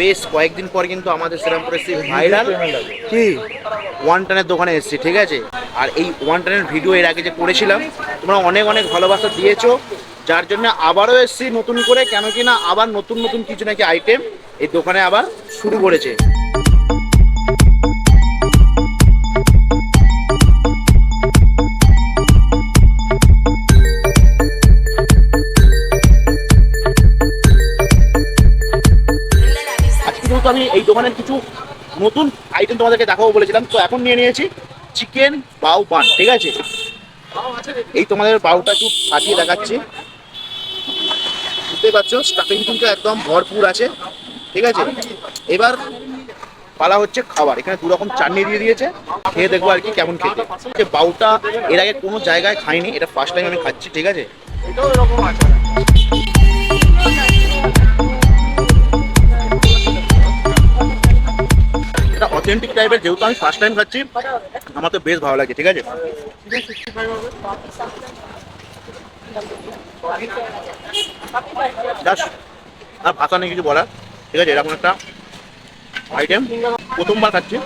বেশ কয়েকদিন পর কিন্তু আমাদের শ্রীরামপুরে সেই ভাইরাল কি ওয়ান টানের দোকানে এসেছি, ঠিক আছে। আর এই ওয়ান টানের ভিডিও এর আগে যে করেছিলাম তোমরা অনেক অনেক ভালোবাসা দিয়েছো, যার জন্য আবারও এসেছি নতুন করে, কেন কি না আবার নতুন নতুন কিছু নাকি আইটেম এই দোকানে আবার শুরু করেছে। আজকে যেহেতু আমি এই দোকানের কিছু নতুন আইটেম তোমাদেরকে দেখাবো বলেছিলাম, তো এখন নিয়ে নিয়েছি চিকেন বাউ বান, ঠিক আছে। এই তোমাদের বাউটা একটু ফাটিয়ে দেখাচ্ছি, বুঝতেই পারছো স্টাফিং কিন্তু একদম ভরপুর আছে, ঠিক আছে। এবার পালা হচ্ছে খাবার। এখানে দু রকম চাটনি দিয়ে দিয়েছে, খেয়ে দেখবো আর কি কেমন খেতে। যে বাউটা এর আগে কোনো জায়গায় খাইনি, এটা ফার্স্ট টাইম আমি খাচ্ছি, ঠিক আছে। এটা অথেন্টিক টাইপের, যেহেতু আমি ফার্স্ট টাইম খাচ্ছি আমার তো বেশ ভালো লাগছে, ঠিক আছে। জাস্ট আর ভাষা নেই কিছু বলার, ঠিক আছে। এরকম একটা আইটেম প্রথমবার খাচ্ছি।